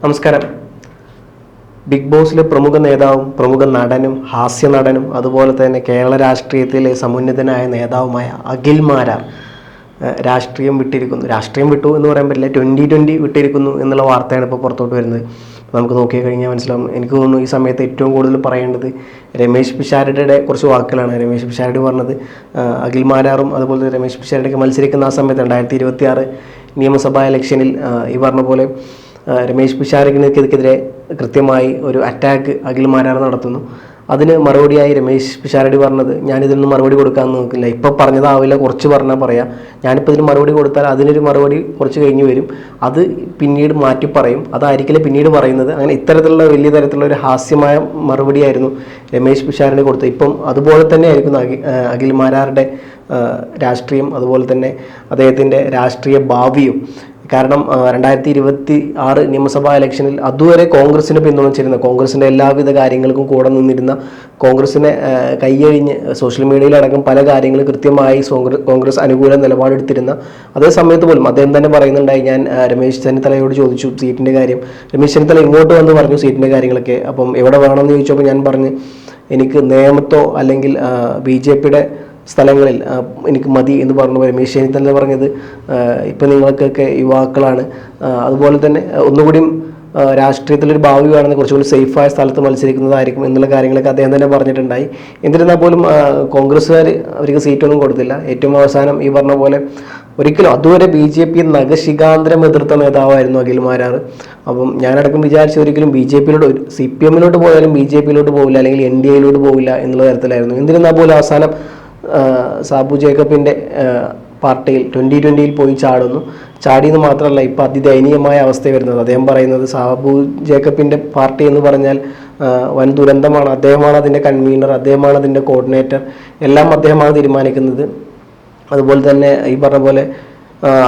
നമസ്കാരം. ബിഗ് ബോസിലെ പ്രമുഖ നേതാവും പ്രമുഖ നടനും ഹാസ്യ നടനും അതുപോലെ തന്നെ കേരള രാഷ്ട്രീയത്തിലെ സമുന്നതനായ നേതാവുമായ അഖിൽ മാരാർ രാഷ്ട്രീയം വിട്ടു എന്ന് പറയാൻ പറ്റില്ല, 2020 വിട്ടിരിക്കുന്നു എന്നുള്ള വാർത്തയാണ് ഇപ്പോൾ പുറത്തോട്ട് വരുന്നത്. നമുക്ക് നോക്കിക്കഴിഞ്ഞാൽ മനസ്സിലാവും. എനിക്ക് തോന്നുന്നു ഈ സമയത്ത് ഏറ്റവും കൂടുതൽ പറയേണ്ടത് രമേശ് പിഷാരടിയുടെ കുറച്ച് വാക്കുകളാണ്. രമേശ് പിഷാരടി പറഞ്ഞത് അഖിൽ മാരാറും അതുപോലെ രമേശ് പിഷാരടിയൊക്കെ മത്സരിക്കുന്ന ആ സമയത്ത് 2026 നിയമസഭാ ഇലക്ഷനിൽ ഈ പറഞ്ഞ പോലെ രമേശ് പിഷാരടിക്കെതിരെ കൃത്യമായി ഒരു അറ്റാക്ക് അഖിൽ മാരാർ നടത്തുന്നു. അതിന് മറുപടിയായി രമേശ് പിഷാരടി പറഞ്ഞത്, ഞാനിതിനൊന്നും മറുപടി കൊടുക്കാൻ നോക്കില്ല, ഇപ്പോൾ പറഞ്ഞതാവില്ല, കുറച്ച് പറഞ്ഞാൽ പറയാം, ഞാനിപ്പോൾ ഇതിന് മറുപടി കൊടുത്താൽ അതിനൊരു മറുപടി കുറച്ച് കഴിഞ്ഞ് വരും, അത് പിന്നീട് മാറ്റി പറയും, അതായിരിക്കില്ല പിന്നീട് പറയുന്നത്. അങ്ങനെ ഇത്തരത്തിലുള്ള വലിയ തരത്തിലുള്ള ഒരു ഹാസ്യമായ മറുപടിയായിരുന്നു രമേശ് പിഷാരടി കൊടുത്തത്. ഇപ്പം അതുപോലെ തന്നെ ആയിരിക്കുന്നു അഖിൽ മാരാറുടെ രാഷ്ട്രീയം, അതുപോലെ തന്നെ അദ്ദേഹത്തിൻ്റെ രാഷ്ട്രീയ ഭാവിയും. കാരണം 2026 നിയമസഭാ ഇലക്ഷനിൽ അതുവരെ കോൺഗ്രസിനെ പിന്തുണച്ചിരുന്ന, കോൺഗ്രസിൻ്റെ എല്ലാവിധ കാര്യങ്ങൾക്കും കൂടെ നിന്നിരുന്ന, കോൺഗ്രസിനെ കൈയഴിഞ്ഞ് സോഷ്യൽ മീഡിയയിലടക്കം പല കാര്യങ്ങളും കൃത്യമായി കോൺഗ്രസ് അനുകൂല നിലപാടെടുത്തിരുന്ന അതേ സമയത്ത് പോലും അദ്ദേഹം തന്നെ പറയുന്നുണ്ടായി, ഞാൻ രമേശ് ചെന്നിത്തലയോട് ചോദിച്ചു സീറ്റിൻ്റെ കാര്യം. രമേശ് ചെന്നിത്തല ഇങ്ങോട്ട് വന്ന് പറഞ്ഞു സീറ്റിൻ്റെ കാര്യങ്ങളൊക്കെ. അപ്പം എവിടെ വേണമെന്ന് ചോദിച്ചപ്പോൾ ഞാൻ പറഞ്ഞു, എനിക്ക് നേമത്തോ അല്ലെങ്കിൽ BJPയുടെ സ്ഥലങ്ങളിൽ എനിക്ക് മതി എന്ന് പറഞ്ഞു. രമേശ് ചെന്നിത്തല പറഞ്ഞത്, ഇപ്പം നിങ്ങൾക്കൊക്കെ യുവാക്കളാണ്, അതുപോലെ തന്നെ ഒന്നുകൂടിയും രാഷ്ട്രീയത്തിലൊരു ഭാവി വേണമെന്ന് കുറച്ചുകൂടി സേഫായ സ്ഥലത്ത് മത്സരിക്കുന്നതായിരിക്കും എന്നുള്ള കാര്യങ്ങളൊക്കെ അദ്ദേഹം തന്നെ പറഞ്ഞിട്ടുണ്ടായി. എന്നിരുന്നാൽ പോലും കോൺഗ്രസ്സുകാർ അവർക്ക് സീറ്റൊന്നും കൊടുത്തില്ല. ഏറ്റവും അവസാനം ഈ പറഞ്ഞ പോലെ ഒരിക്കലും അതുവരെ BJP നഖശിഖാന്തരം എതിർത്ത നേതാവായിരുന്നു അഖിൽ മാരാർ. അപ്പം ഞാനടക്കം വിചാരിച്ച ഒരിക്കലും BJPയിലോട്ട്, CPM-ലോട്ട് പോയാലും BJPയിലോട്ട് പോകില്ല, അല്ലെങ്കിൽ NDA-യിലോട്ട് പോകില്ല എന്നുള്ള തരത്തിലായിരുന്നു. എന്നിരുന്നാൽ പോലും അവസാനം സാബു ജേക്കബിൻ്റെ പാർട്ടിയിൽ 2020 പോയി ചാടിയെന്ന് മാത്രമല്ല, ഇപ്പോൾ അതിദയനീയമായ അവസ്ഥ വരുന്നത്. അദ്ദേഹം പറയുന്നത് സാബു ജേക്കബിൻ്റെ പാർട്ടി എന്ന് പറഞ്ഞാൽ വൻ ദുരന്തമാണ്, അദ്ദേഹമാണ് അതിൻ്റെ കൺവീനർ, അദ്ദേഹമാണ് അതിൻ്റെ കോർഡിനേറ്റർ, എല്ലാം അദ്ദേഹമാണ് തീരുമാനിക്കുന്നത്. അതുപോലെ തന്നെ ഈ പറഞ്ഞ പോലെ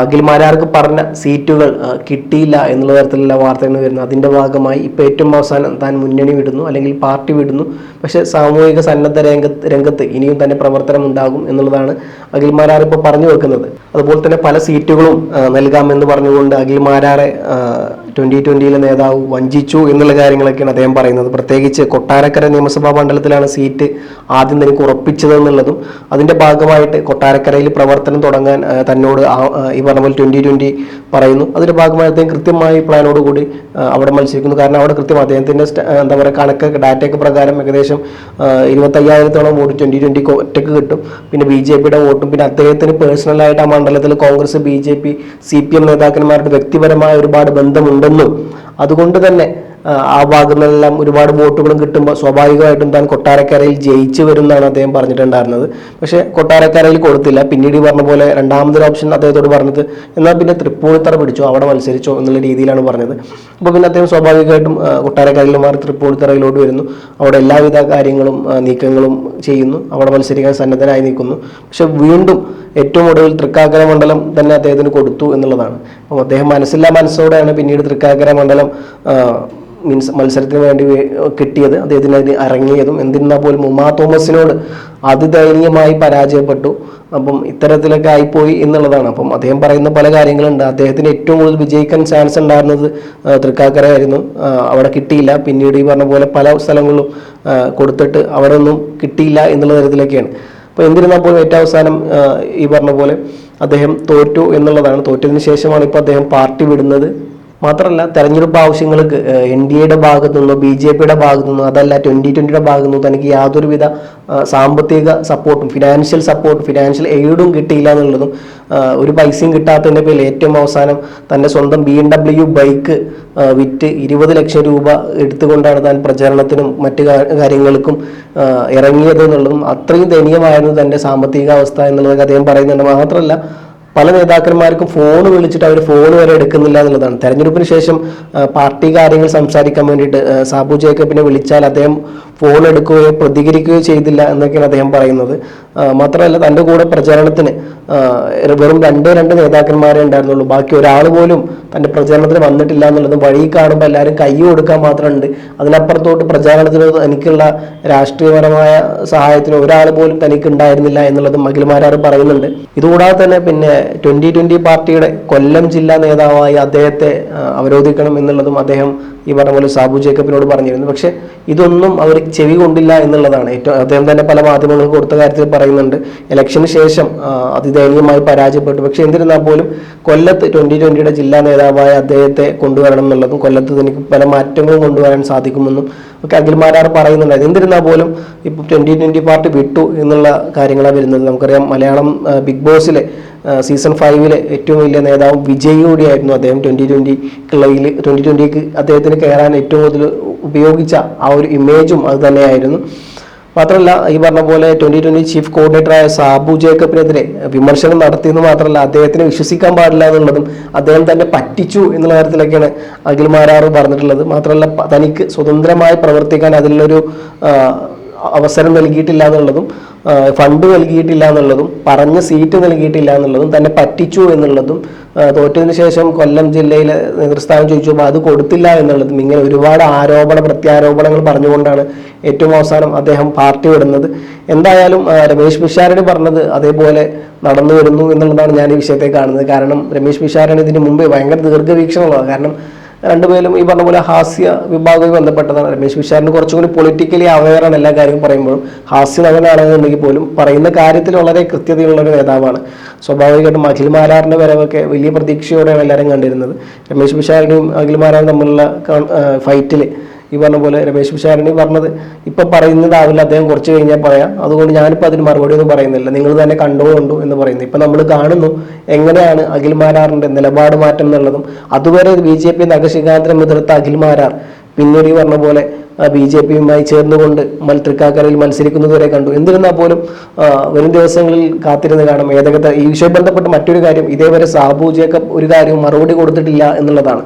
അഖിൽ മാരാർക്ക് പറഞ്ഞ സീറ്റുകൾ കിട്ടിയില്ല എന്നുള്ള തരത്തിലുള്ള വാർത്തകൾ വരുന്നു. അതിൻ്റെ ഭാഗമായി ഇപ്പോൾ ഏറ്റവും അവസാനം താൻ മുന്നണി വിടുന്നു, അല്ലെങ്കിൽ പാർട്ടി വിടുന്നു. പക്ഷേ സാമൂഹിക സന്നദ്ധ രംഗത്ത് ഇനിയും തന്നെ പ്രവർത്തനം ഉണ്ടാകും എന്നുള്ളതാണ് അഖിൽ മാരാർ ഇപ്പോൾ പറഞ്ഞു വെക്കുന്നത്. അതുപോലെ തന്നെ പല സീറ്റുകളും നൽകാമെന്ന് പറഞ്ഞുകൊണ്ട് അഖിൽ മാരാറെ 2020 നേതാവ് വഞ്ചിച്ചു എന്നുള്ള കാര്യങ്ങളൊക്കെയാണ് അദ്ദേഹം പറയുന്നത്. പ്രത്യേകിച്ച് കൊട്ടാരക്കര നിയമസഭാ മണ്ഡലത്തിലാണ് സീറ്റ് ആദ്യം തനിക്ക് ഉറപ്പിച്ചത് എന്നുള്ളതും, അതിൻ്റെ ഭാഗമായിട്ട് കൊട്ടാരക്കരയിൽ പ്രവർത്തനം തുടങ്ങാൻ തന്നോട് ഈ പറഞ്ഞ പോലെ 2020 പറയുന്നു. അതിൻ്റെ ഭാഗമായി അദ്ദേഹം കൃത്യമായി പ്ലാനോട് കൂടി അവിടെ മത്സരിക്കുന്നു. കാരണം അവിടെ കൃത്യം അദ്ദേഹത്തിൻ്റെ എന്താ പറയുക കണക്കൊക്കെ ഡാറ്റയൊക്കെ പ്രകാരം ഏകദേശം 25,000-ഓളം വോട്ട് 2020 ഒറ്റക്ക് കിട്ടും. പിന്നെ BJPയുടെ വോട്ടും, പിന്നെ അദ്ദേഹത്തിന് പേഴ്സണലായിട്ട് ആ മണ്ഡലത്തിൽ കോൺഗ്രസ്, BJP, CPM നേതാക്കന്മാരുടെ വ്യക്തിപരമായ ഒരുപാട് ബന്ധമുണ്ടെന്നും അതുകൊണ്ട് തന്നെ ആ ഭാഗങ്ങളിലെല്ലാം ഒരുപാട് വോട്ടുകളും കിട്ടുമ്പോൾ സ്വാഭാവികമായിട്ടും താൻ കൊട്ടാരക്കരയിൽ ജയിച്ചു വരുമെന്നാണ് അദ്ദേഹം പറഞ്ഞിട്ടുണ്ടായിരുന്നത്. പക്ഷേ കൊട്ടാരക്കരയിൽ കൊടുത്തില്ല. പിന്നീട് ഈ പറഞ്ഞ പോലെ രണ്ടാമതൊരു ഓപ്ഷൻ അദ്ദേഹത്തോട് പറഞ്ഞത്, എന്നാൽ പിന്നെ തൃപ്പൂണിത്തറ പിടിച്ചോ, അവിടെ മത്സരിച്ചോ എന്നുള്ള രീതിയിലാണ് പറഞ്ഞത്. അപ്പോൾ പിന്നെ അദ്ദേഹം സ്വാഭാവികമായിട്ടും കൊട്ടാരക്കരയിൽ മാറി തൃപ്പൂണിത്തറയിലോട്ട് വരുന്നു. അവിടെ എല്ലാവിധ കാര്യങ്ങളും നീക്കങ്ങളും ചെയ്യുന്നു, അവിടെ മത്സരിക്കാൻ സന്നദ്ധനായി നിൽക്കുന്നു. പക്ഷെ വീണ്ടും ഏറ്റവും ഒടുവിൽ തൃക്കാക്കര മണ്ഡലം തന്നെ അദ്ദേഹത്തിന് കൊടുത്തു എന്നുള്ളതാണ്. അപ്പോൾ അദ്ദേഹം മനസ്സോടെയാണ് പിന്നീട് തൃക്കാക്കര മണ്ഡലം മത്സരത്തിന് വേണ്ടി കിട്ടിയത്, അദ്ദേഹത്തിന് അതിന് ഇറങ്ങിയതും. എന്നിരുന്നാൽ പോലും ഉമാ തോമസിനോട് അതിദയനീയമായി പരാജയപ്പെട്ടു. അപ്പം ഇത്തരത്തിലൊക്കെ ആയിപ്പോയി എന്നുള്ളതാണ്. അപ്പം അദ്ദേഹം പറയുന്ന പല കാര്യങ്ങളുണ്ട്. അദ്ദേഹത്തിന് ഏറ്റവും കൂടുതൽ വിജയിക്കാൻ ചാൻസ് ഉണ്ടായിരുന്നത് തൃക്കാക്കര ആയിരുന്നു, അവിടെ കിട്ടിയില്ല. പിന്നീട് ഈ പറഞ്ഞ പോലെ പല സ്ഥലങ്ങളിലും കൊടുത്തിട്ട് അവിടെ ഒന്നും കിട്ടിയില്ല എന്നുള്ള തരത്തിലൊക്കെയാണ്. അപ്പോൾ എന്നിരുന്നാൽ പോലും ഏറ്റവും അവസാനം ഈ പറഞ്ഞ പോലെ അദ്ദേഹം തോറ്റു എന്നുള്ളതാണ്. തോറ്റതിന് ശേഷമാണ് ഇപ്പോൾ അദ്ദേഹം പാർട്ടി വിടുന്നത്. മാത്രമല്ല തെരഞ്ഞെടുപ്പ് ആവശ്യങ്ങൾക്ക് NDAയുടെ ഭാഗത്തു നിന്നോ BJPയുടെ ഭാഗത്തു നിന്നോ, അതല്ല 2020യുടെ ഭാഗത്തു നിന്നോ തനിക്ക് യാതൊരുവിധ സാമ്പത്തിക സപ്പോർട്ടും ഫിനാൻഷ്യൽ എയ്ഡും കിട്ടിയില്ല എന്നുള്ളതും, ഒരു പൈസയും കിട്ടാത്തതിൻ്റെ പേരിൽ ഏറ്റവും അവസാനം തൻ്റെ സ്വന്തം BMW ബൈക്ക് വിറ്റ് 20 ലക്ഷം രൂപ എടുത്തുകൊണ്ടാണ് താൻ പ്രചരണത്തിനും മറ്റു കാര്യങ്ങൾക്കും ഇറങ്ങിയത് എന്നുള്ളതും, അത്രയും ദയനീയമായിരുന്നു തൻ്റെ സാമ്പത്തിക അവസ്ഥ എന്നുള്ളതൊക്കെ അദ്ദേഹം പറയുന്നുണ്ട്. മാത്രമല്ല പല നേതാക്കന്മാർക്കും ഫോൺ വിളിച്ചിട്ട് അവർ ഫോൺ വരെ എടുക്കുന്നില്ല എന്നുള്ളതാണ്. തെരഞ്ഞെടുപ്പിന് ശേഷം പാർട്ടി കാര്യങ്ങൾ സംസാരിക്കാൻ വേണ്ടിയിട്ട് സാബു ജേക്കബിനെ വിളിച്ചാൽ അദ്ദേഹം ഫോൺ എടുക്കുകയോ പ്രതികരിക്കുകയോ ചെയ്തില്ല എന്നൊക്കെയാണ് അദ്ദേഹം പറയുന്നത്. മാത്രമല്ല തൻ്റെ കൂടെ പ്രചാരണത്തിന് വെറും രണ്ട് നേതാക്കന്മാരെ ഉണ്ടായിരുന്നുള്ളൂ. ബാക്കി ഒരാൾ പോലും തൻ്റെ പ്രചാരണത്തിന് വന്നിട്ടില്ല എന്നുള്ളതും വഴി കാണുമ്പോൾ എല്ലാവരും കൈ കൊടുക്കാൻ മാത്രമുണ്ട്. അതിനപ്പുറത്തോട്ട് പ്രചാരണത്തിന് തനിക്കുള്ള രാഷ്ട്രീയപരമായ സഹായത്തിന് ഒരാൾ പോലും തനിക്ക് ഉണ്ടായിരുന്നില്ല എന്നുള്ളതും അഖിൽമാരാർ പറയുന്നുണ്ട്. ഇതുകൂടാതെ തന്നെ പിന്നെ 2020 പാർട്ടിയുടെ കൊല്ലം ജില്ലാ നേതാവായി അദ്ദേഹത്തെ അവരോധിക്കണം എന്നുള്ളതും അദ്ദേഹം ഈ പറഞ്ഞ പോലെ സാബു ജേക്കബിനോട് പറഞ്ഞിരുന്നു. പക്ഷെ ഇതൊന്നും അവർ ചെവി കൊണ്ടില്ല എന്നുള്ളതാണ് അദ്ദേഹം തന്നെ പല മാധ്യമങ്ങൾക്ക് കൊടുത്ത കാര്യത്തിൽ പറയുന്നുണ്ട്. ഇലക്ഷന് ശേഷം അതിദയനീയമായി പരാജയപ്പെട്ടു. പക്ഷെ എന്നിരുന്നാൽ പോലും കൊല്ലത്ത് 2020 ജില്ലാ നേതാവായ അദ്ദേഹത്തെ കൊണ്ടുവരണം എന്നുള്ളതും കൊല്ലത്ത് തനിക്ക് പല മാറ്റങ്ങളും കൊണ്ടുവരാൻ സാധിക്കുമെന്നും ഒക്കെ അഖിൽമാരാർ പറയുന്നുണ്ടായിരുന്നു. എന്നിരുന്നാൽ പോലും ഇപ്പോൾ 2020 പാർട്ടി വിട്ടു എന്നുള്ള കാര്യങ്ങളാണ് വരുന്നത്. നമുക്കറിയാം മലയാളം ബിഗ് ബോസിലെ സീസൺ 5 ഏറ്റവും വലിയ നേതാവും വിജയ് കൂടിയായിരുന്നു അദ്ദേഹം. 2020ക്ക് അദ്ദേഹത്തിന് കയറാൻ ഏറ്റവും കൂടുതൽ ഉപയോഗിച്ച ആ ഒരു ഇമേജും അത് തന്നെയായിരുന്നു. മാത്രമല്ല ഈ പറഞ്ഞ പോലെ 2020 ചീഫ് കോർഡിനേറ്ററായ സാബു ജേക്കബിനെതിരെ വിമർശനം നടത്തിയെന്ന് മാത്രമല്ല അദ്ദേഹത്തിനെ വിശ്വസിക്കാൻ പാടില്ല എന്നുള്ളതും അദ്ദേഹം തന്നെ പറ്റിച്ചു എന്നുള്ള കാര്യത്തിലൊക്കെയാണ് അഖിൽമാരാർ പറഞ്ഞിട്ടുള്ളത്. മാത്രമല്ല തനിക്ക് സ്വതന്ത്രമായി പ്രവർത്തിക്കാൻ അതിലൊരു അവസരം നൽകിയിട്ടില്ല എന്നുള്ളതും ഫണ്ട് നൽകിയിട്ടില്ല എന്നുള്ളതും പറഞ്ഞ സീറ്റ് നൽകിയിട്ടില്ല എന്നുള്ളതും തന്നെ പറ്റിച്ചു എന്നുള്ളതും തോറ്റതിന് ശേഷം കൊല്ലം ജില്ലയിലെ നേതൃസ്ഥാനം ചോദിച്ചപ്പോൾ അത് കൊടുത്തില്ല എന്നുള്ളതും ഇങ്ങനെ ഒരുപാട് പ്രത്യാരോപണങ്ങൾ പറഞ്ഞുകൊണ്ടാണ് ഏറ്റവും അവസാനം അദ്ദേഹം പാർട്ടി വിടുന്നത്. എന്തായാലും രമേശ് പിഷാരടി പറഞ്ഞത് അതേപോലെ നടന്നു വരുന്നു എന്നുള്ളതാണ് ഞാൻ ഈ വിഷയത്തെ കാണുന്നത്. കാരണം രമേശ് പിഷാരടി ഇതിന് മുമ്പ് ഭയങ്കര ദീർഘവീക്ഷണമുള്ളതാണ്. കാരണം രണ്ടുപേരും ഈ പറഞ്ഞ പോലെ ഹാസ്യ വിഭാഗവുമായി ബന്ധപ്പെട്ടതാണ്. രമേശ് പിഷാരന് കുറച്ചുകൂടി പൊളിറ്റിക്കലി അവെയറാണ് എല്ലാ കാര്യം പറയുമ്പോഴും. ഹാസ്യ നടനാണെന്നുണ്ടെങ്കിൽ പോലും പറയുന്ന കാര്യത്തിൽ വളരെ കൃത്യതയുള്ള ഒരു നേതാവാണ്. സ്വാഭാവികമായിട്ടും അഖിൽമാരാറിന്റെ വരവൊക്കെ വലിയ പ്രതീക്ഷയോടെയാണ് എല്ലാവരും കണ്ടിരുന്നത്. രമേശ് പിഷാരടിയും അഖിൽമാരാറും തമ്മിലുള്ള ഫൈറ്റിൽ ഈ പറഞ്ഞ പോലെ രമേശ് പിഷാരടി പറഞ്ഞത് ഇപ്പം പറയുന്നതാവില്ല, അദ്ദേഹം കുറച്ച് കഴിഞ്ഞാൽ പറയാം, അതുകൊണ്ട് ഞാനിപ്പോൾ അതിന് മറുപടി ഒന്നും പറയുന്നില്ല, നിങ്ങൾ തന്നെ കണ്ടോണ്ടു എന്ന് പറയുന്നത്. ഇപ്പം നമ്മൾ കാണുന്നു എങ്ങനെയാണ് അഖിൽമാരാറിന്റെ നിലപാട് മാറ്റം എന്നുള്ളതും. അതുവരെ BJP നഖശിഖാന്തരം എതിർത്ത അഖിൽമാരാർ പിന്നീട് ഈ പറഞ്ഞ പോലെ BJPയുമായി ചേർന്നുകൊണ്ട് തൃക്കാക്കരയിൽ മത്സരിക്കുന്നത് വരെ കണ്ടു. എന്നിരുന്നാൽ പോലും വരും ദിവസങ്ങളിൽ കാത്തിരുന്ന് കാണാം ഏതൊക്കെ. ഈ വിഷയം ബന്ധപ്പെട്ട് മറ്റൊരു കാര്യം, ഇതേവരെ സാബു ജേക്കബ് ഒരു കാര്യവും മറുപടി കൊടുത്തിട്ടില്ല എന്നുള്ളതാണ്.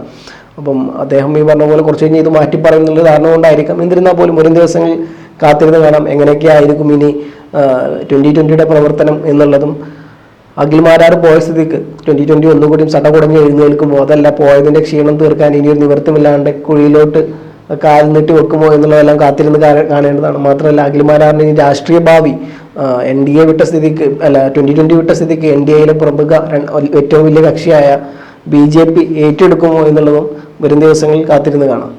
അപ്പം അദ്ദേഹം ഈ പറഞ്ഞ പോലെ കുറച്ച് കഴിഞ്ഞ് ഇത് മാറ്റി പറയുന്നുള്ള കാരണം കൊണ്ടായിരിക്കാം. എന്നിരുന്നാൽ പോലും വരും ദിവസങ്ങളിൽ കാത്തിരുന്ന് കാണാം എങ്ങനെയൊക്കെ ആയിരിക്കും ഇനി 2020യുടെ പ്രവർത്തനം എന്നുള്ളതും. അഖിൽമാരാർ പോയ സ്ഥിതിക്ക് 2020 ഒന്നുകൂടി സടകുടഞ്ഞ് എഴുന്നേൽക്കുമോ, അതല്ല പോയതിന്റെ ക്ഷീണം തീർക്കാൻ ഇനിയൊരു നിവൃത്തമില്ലാണ്ട് കുഴിയിലോട്ട് കാൽ നീട്ടി വെക്കുമോ എന്നുള്ളതെല്ലാം കാത്തിരുന്ന് കാണേണ്ടതാണ്. മാത്രമല്ല അഖിൽമാരാറിന് ഇനി രാഷ്ട്രീയ ഭാവി NDA വിട്ട സ്ഥിതിക്ക് 2020 വിട്ട സ്ഥിതിക്ക് NDAയിലെ പ്രമുഖ ഏറ്റവും വലിയ കക്ഷിയായ BJP ഏറ്റെടുക്കുമോ എന്നുള്ളതും വരും ദിവസങ്ങളിൽ കാത്തിരുന്ന് കാണാം.